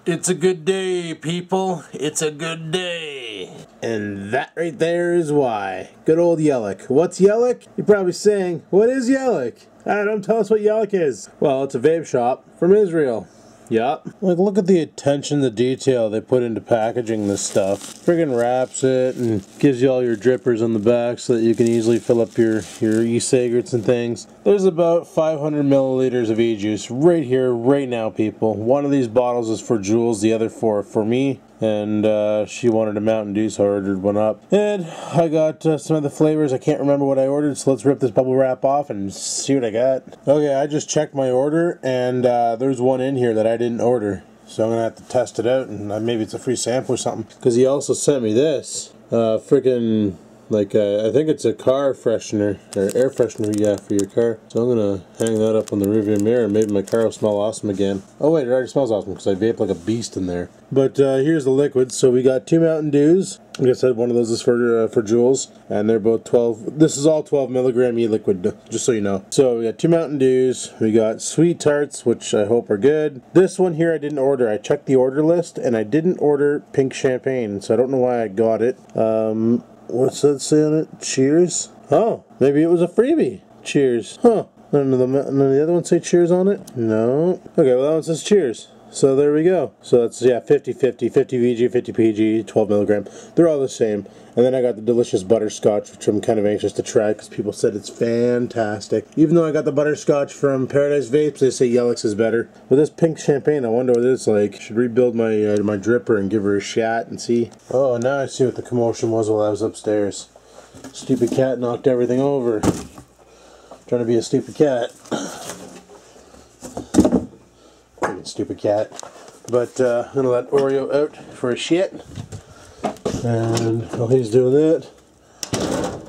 It's a good day, people. It's a good day. And that right there is why. Good old Yellick. What's Yellick? You're probably saying, what is Yellick? Don't tell us what Yellick is. Well, it's a vape shop from Israel. Yup. Like, look at the attention, the detail they put into packaging this stuff. Friggin' wraps it and gives you all your drippers on the back so that you can easily fill up your e-cigarettes and things. There's about 500 milliliters of e-juice right here, right now, people. One of these bottles is for Jules, the other for me. And she wanted a Mountain Dew, so I ordered one up. And I got some of the flavors. I can't remember what I ordered, so let's rip this bubble wrap off and see what I got. Okay, I just checked my order, and there's one in here that I didn't order. So I'm going to have to test it out, and maybe it's a free sample or something. Because he also sent me this. Freaking, like, I think it's a car freshener, or air freshener, yeah, for your car. So I'm going to hang that up on the rearview mirror, and maybe my car will smell awesome again. Oh wait, it already smells awesome, because I vape like a beast in there. But here's the liquid. So we got 2 Mountain Dews. Like I said, one of those is for Jules, and they're both 12. This is all 12 milligram e-liquid, just so you know. So we got 2 Mountain Dews. We got Sweet Tarts, which I hope are good. This one here I didn't order. I checked the order list, and I didn't order pink champagne, so I don't know why I got it. What's that say on it? Cheers? Oh, maybe it was a freebie. Cheers. Huh. None of the other ones say cheers on it? No. Okay, well that one says cheers. So there we go. So that's, yeah, 50-50, 50 VG, 50 PG, 12 milligram. They're all the same. And then I got the delicious butterscotch, which I'm kind of anxious to try because people said it's fantastic. Even though I got the butterscotch from Paradise Vapes, they say Yellick's is better. With this pink champagne, I wonder what it's like. Should rebuild my my dripper and give her a shot and see. Oh, now I see what the commotion was while I was upstairs. Stupid cat knocked everything over. Trying to be a stupid cat. Stupid cat. But I'm gonna let Oreo out for a shit, and while he's doing that,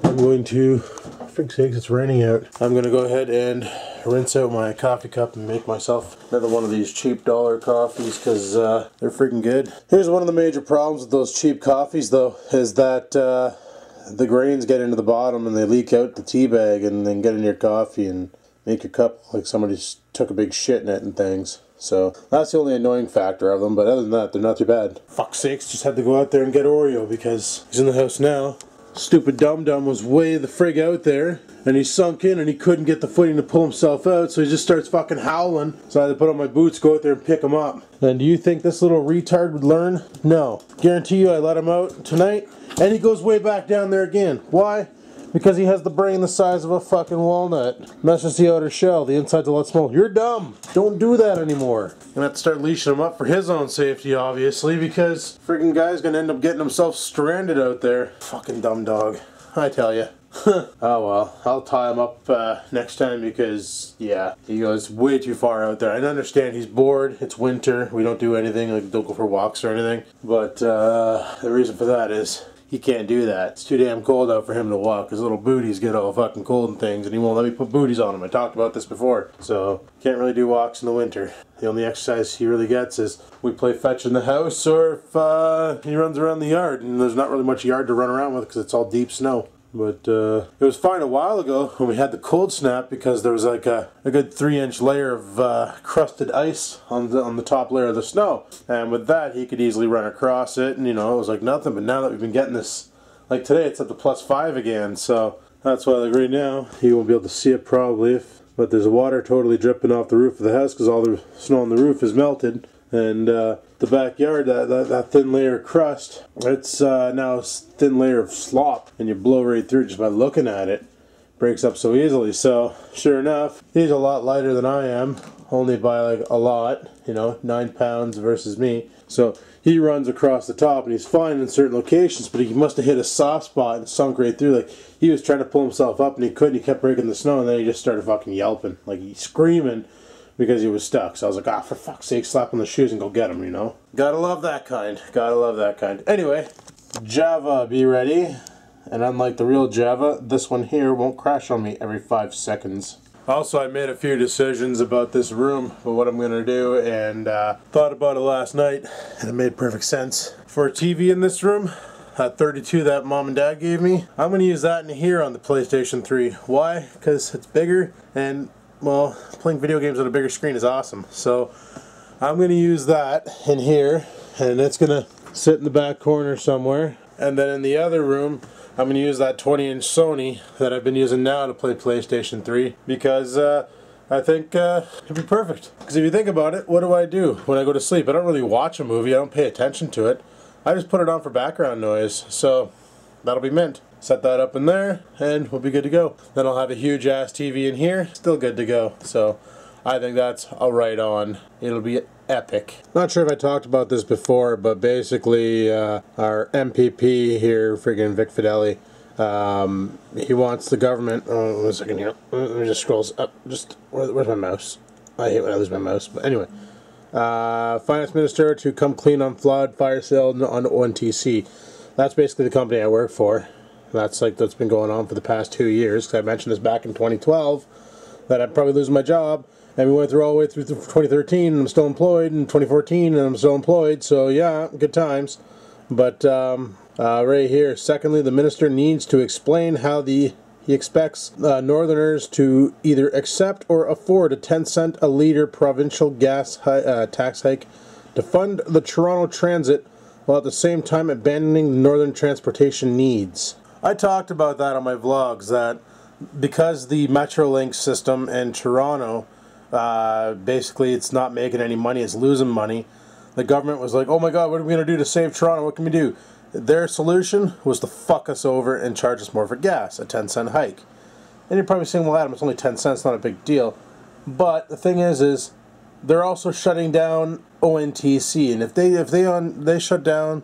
I'm going to, for fig's sakes, it's raining out. I'm gonna go ahead and rinse out my coffee cup and make myself another one of these cheap dollar coffees because they're freaking good. Here's one of the major problems with those cheap coffees though, is that the grains get into the bottom and they leak out the tea bag and then get in your coffee and make your cup like somebody took a big shit in it and things. So that's the only annoying factor of them, but other than that, they're not too bad. Fuck's sakes, just had to go out there and get Oreo because he's in the house now. Stupid dum-dum was way the frig out there, and he sunk in and he couldn't get the footing to pull himself out, so he just starts fucking howling. So I had to put on my boots, go out there and pick him up. And do you think this little retard would learn? No. Guarantee you I let him out tonight, and he goes way back down there again. Why? Because he has the brain the size of a fucking walnut. That's just the outer shell. The inside's a lot smaller. You're dumb. Don't do that anymore. I'm gonna have to start leashing him up for his own safety, obviously, because friggin' guy's gonna end up getting himself stranded out there. Fucking dumb dog. I tell ya. Oh well, I'll tie him up next time because, yeah, he goes way too far out there. I understand he's bored, it's winter, we don't do anything, like don't go for walks or anything, but the reason for that is he can't do that. It's too damn cold out for him to walk. His little booties get all fucking cold and things, and he won't let me put booties on him. I talked about this before. So, can't really do walks in the winter. The only exercise he really gets is we play fetch in the house, or if he runs around the yard. And there's not really much yard to run around with because it's all deep snow. But it was fine a while ago when we had the cold snap because there was like a good 3-inch layer of crusted ice on the top layer of the snow. And with that, he could easily run across it, and you know, it was like nothing. But now that we've been getting this, like today, it's up to +5 again. So that's why, like right now, he won't be able to see it probably. But there's water totally dripping off the roof of the house because all the snow on the roof is melted. And the backyard, that thin layer of crust, it's now a thin layer of slop, and you blow right through just by looking at it. Breaks up so easily. So sure enough, he's a lot lighter than I am, only by like a lot, you know, 9 pounds versus me. So he runs across the top and he's fine in certain locations, but he must have hit a soft spot and sunk right through. Like he was trying to pull himself up and he couldn't. He kept breaking the snow, and then he just started fucking yelping, like he's screaming because he was stuck. So I was like, ah, for fuck's sake, slap on the shoes and go get him, you know? Gotta love that kind. Gotta love that kind. Anyway, Java, be ready. And unlike the real Java, this one here won't crash on me every 5 seconds. Also, I made a few decisions about this room, about what I'm going to do, and thought about it last night, and it made perfect sense. For a TV in this room, that 32 that Mom and Dad gave me, I'm going to use that in here on the PlayStation 3. Why? Because it's bigger, and, well, playing video games on a bigger screen is awesome. So I'm going to use that in here, and it's going to sit in the back corner somewhere. And then in the other room, I'm going to use that 20-inch Sony that I've been using now to play PlayStation 3, because I think it'd be perfect. Because if you think about it, what do I do when I go to sleep? I don't really watch a movie, I don't pay attention to it. I just put it on for background noise, so that'll be mint. Set that up in there, and we'll be good to go. Then I'll have a huge ass TV in here, still good to go. So I think that's a right on. It'll be epic. Not sure if I talked about this before, but basically our MPP here, friggin' Vic Fideli, he wants the government, oh, 1 second here, let me just scroll up, where's my mouse? I hate when I lose my mouse, but anyway. Finance Minister to come clean on flawed fire sale on ONTC. That's basically the company I work for. That's been going on for the past 2 years, because I mentioned this back in 2012, that I'd probably lose my job. And we went through all the way through 2013, and I'm still employed, and 2014, and I'm still employed, so yeah, good times. But, right here, secondly, the minister needs to explain how he expects Northerners to either accept or afford a 10-cent a litre provincial gas tax hike to fund the Toronto Transit, while at the same time abandoning Northern transportation needs. I talked about that on my vlogs, that because the Metrolink system in Toronto, basically it's not making any money, it's losing money. The government was like, oh my god, what are we going to do to save Toronto? What can we do? Their solution was to fuck us over and charge us more for gas, a 10-cent hike. And you're probably saying, well Adam, it's only 10 cents, not a big deal. But the thing is they're also shutting down ONTC, and if they shut down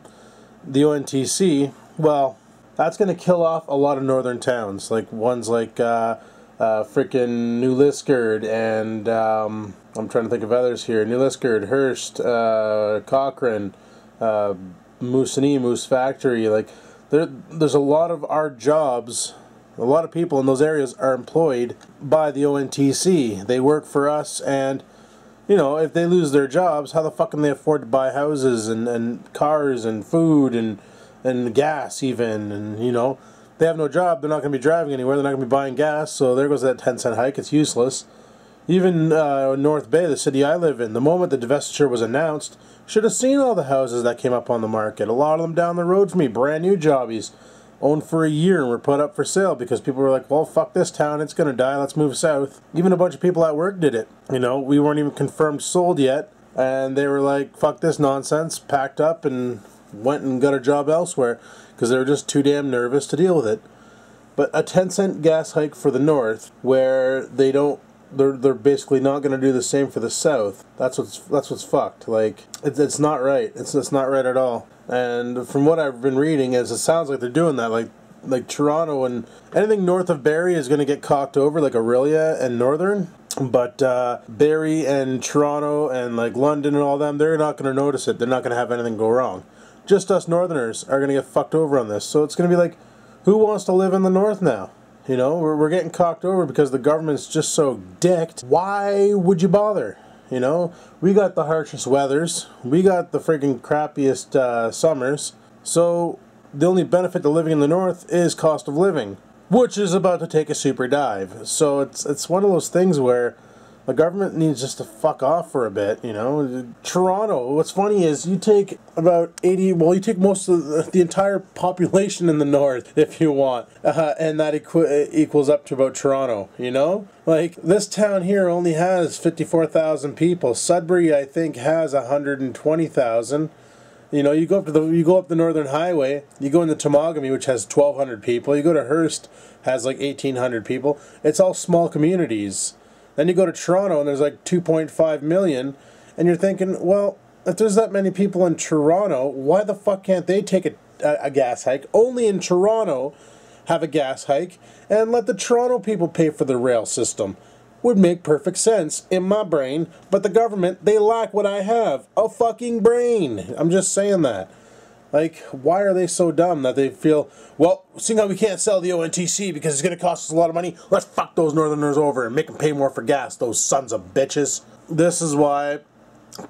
the ONTC, well, that's going to kill off a lot of northern towns, like ones like frickin' New Liskeard, and I'm trying to think of others here. New Liskeard, Hearst, Cochrane, Moosonee, Moose Factory. Like there's a lot of our jobs, a lot of people in those areas are employed by the ONTC. They work for us, and you know, if they lose their jobs, how the fuck can they afford to buy houses and cars and food and gas even? And you know, they have no job, they're not going to be driving anywhere, they're not going to be buying gas, so there goes that 10-cent hike, it's useless. Even North Bay, the city I live in, the moment the divestiture was announced, should have seen all the houses that came up on the market. A lot of them down the road from me, brand new jobbies, owned for a year and were put up for sale because people were like, well, fuck this town, it's going to die, let's move south. Even a bunch of people at work did it. You know, we weren't even confirmed sold yet, and they were like, fuck this nonsense, packed up and went and got a job elsewhere because they were just too damn nervous to deal with it. But a 10-cent gas hike for the north, where they don't, they're basically not going to do the same for the south. That's what's fucked. Like it's not right. It's not right at all. And from what I've been reading, is it sounds like they're doing that. Like Toronto and anything north of Barrie is going to get cocked over, like Aurelia and Northern. But Barrie and Toronto and like London and all them, they're not going to notice it. They're not going to have anything go wrong. Just us Northerners are going to get fucked over on this. So it's going to be like, who wants to live in the north now? You know, we're getting cocked over because the government's just so dicked. Why would you bother? You know, we got the harshest weathers. We got the friggin' crappiest summers. So the only benefit to living in the north is cost of living, which is about to take a super dive. So it's one of those things where the government needs just to fuck off for a bit, you know. Toronto, what's funny is you take about 80, well, you take most of the entire population in the north if you want, and that equals up to about Toronto, you know. Like, this town here only has 54,000 people. Sudbury, I think, has 120,000. You know, you go up the Northern Highway, you go into Temagami, which has 1,200 people. You go to Hearst, has like 1,800 people. It's all small communities. Then you go to Toronto and there's like 2.5 million, and you're thinking, well, if there's that many people in Toronto, why the fuck can't they take a gas hike? Only in Toronto have a gas hike, and let the Toronto people pay for the rail system. Would make perfect sense in my brain, but the government, they lack what I have, a fucking brain. I'm just saying that. Like, why are they so dumb that they feel, well, seeing how we can't sell the ONTC because it's going to cost us a lot of money, let's fuck those Northerners over and make them pay more for gas, those sons of bitches. This is why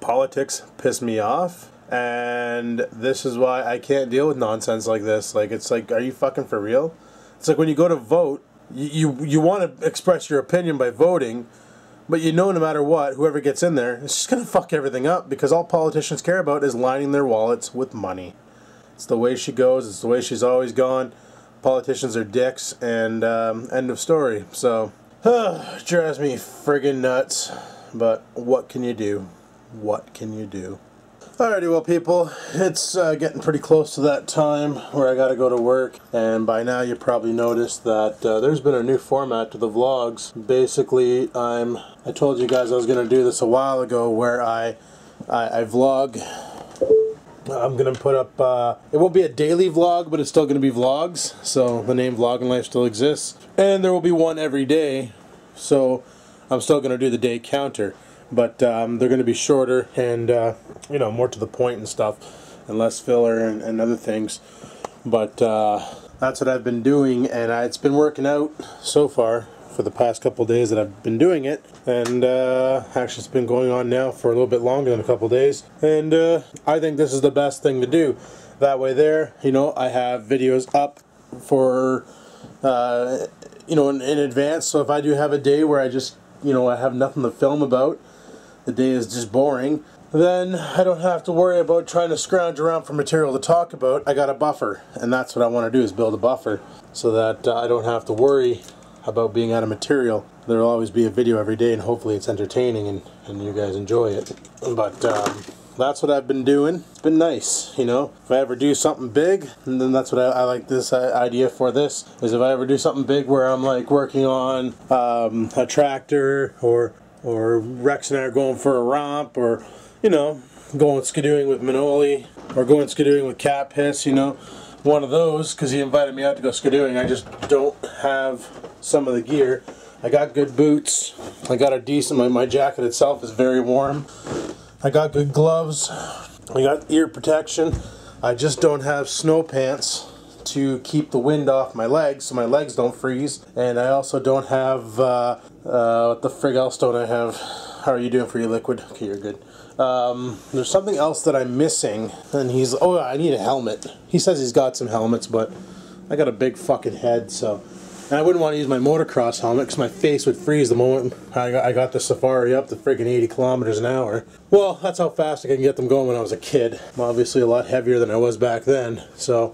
politics piss me off, and this is why I can't deal with nonsense like this. Like, it's like, are you fucking for real? It's like when you go to vote, you want to express your opinion by voting, But you know, no matter what, whoever gets in there, it's just going to fuck everything up, because all politicians care about is lining their wallets with money. It's the way she goes. It's the way she's always gone. Politicians are dicks, and end of story. So, it drives me friggin' nuts. But what can you do? What can you do? Alrighty, well people, it's getting pretty close to that time where I gotta go to work, and by now you probably noticed that there's been a new format to the vlogs. Basically, I told you guys I was gonna do this a while ago, where I vlog. I'm gonna put up, it won't be a daily vlog, but it's still gonna be vlogs, so the name Vloggin' Life still exists, and there will be one every day, so I'm still gonna do the day counter. But they're going to be shorter and, you know, more to the point and stuff, and less filler and other things. But that's what I've been doing, and it's been working out so far for the past couple of days that I've been doing it. And actually it's been going on now for a little bit longer than a couple of days. And I think this is the best thing to do. That way there, you know, I have videos up for, you know, in advance. So if I do have a day where I just, you know, I have nothing to film about, the day is just boring, then I don't have to worry about trying to scrounge around for material to talk about. I got a buffer, and that's what I want to do, is build a buffer, so that I don't have to worry about being out of material. There will always be a video every day, and hopefully it's entertaining and you guys enjoy it. But that's what I've been doing. It's been nice, you know. If I ever do something big, and then that's what I like this idea for this, is if I ever do something big where I'm like working on a tractor, or Rex and I are going for a romp, or, you know, going skidooing with Manoli, or going skidooing with Cat Piss, you know, one of those, because he invited me out to go skidooing. I just don't have some of the gear. I got good boots. I got a decent, my jacket itself is very warm. I got good gloves. I got ear protection. I just don't have snow pants to keep the wind off my legs so my legs don't freeze. And I also don't have, what the frig else don't I have? How are you doing for your liquid? Okay, you're good. There's something else that I'm missing, and oh, I need a helmet. He says he's got some helmets, but I got a big fucking head, so. And I wouldn't want to use my motocross helmet because my face would freeze the moment I got the Safari up to friggin' 80 kilometers an hour. Well, that's how fast I can get them going when I was a kid. I'm obviously a lot heavier than I was back then, so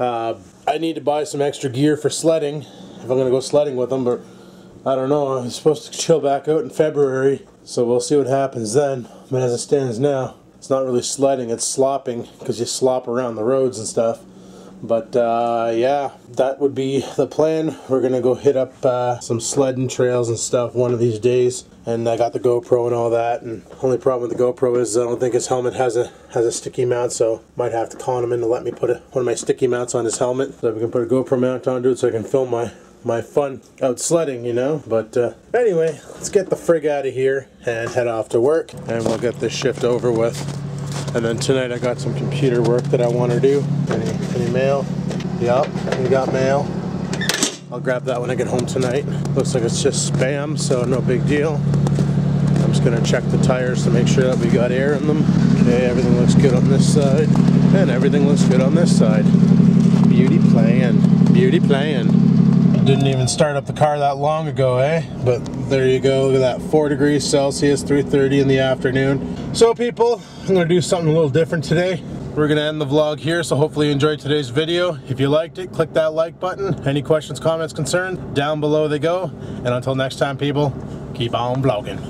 I need to buy some extra gear for sledding if I'm going to go sledding with them, but I don't know. I'm supposed to chill back out in February, so we'll see what happens then. But as it stands now, it's not really sledding, it's slopping, because you slop around the roads and stuff. But yeah, that would be the plan. We're gonna go hit up some sledding trails and stuff one of these days. And I got the GoPro and all that. And only problem with the GoPro is I don't think his helmet has a sticky mount, so might have to con him in to let me put one of my sticky mounts on his helmet, so we can put a GoPro mount onto it, so I can film my fun out sledding, you know. But anyway, let's get the frig out of here and head off to work, and we'll get this shift over with. And then tonight I got some computer work that I want to do. Any mail? Yup, we got mail. I'll grab that when I get home tonight. Looks like it's just spam, so no big deal. I'm just going to check the tires to make sure that we got air in them. Okay, everything looks good on this side. And everything looks good on this side. Beauty playing. Beauty playing. Didn't even start up the car that long ago, eh? But there you go, look at that, 4 degrees Celsius, 3:30 in the afternoon. So people, I'm going to do something a little different today. We're going to end the vlog here, so hopefully you enjoyed today's video. If you liked it, click that like button. Any questions, comments, concerns, down below they go. And until next time, people, keep on vlogging.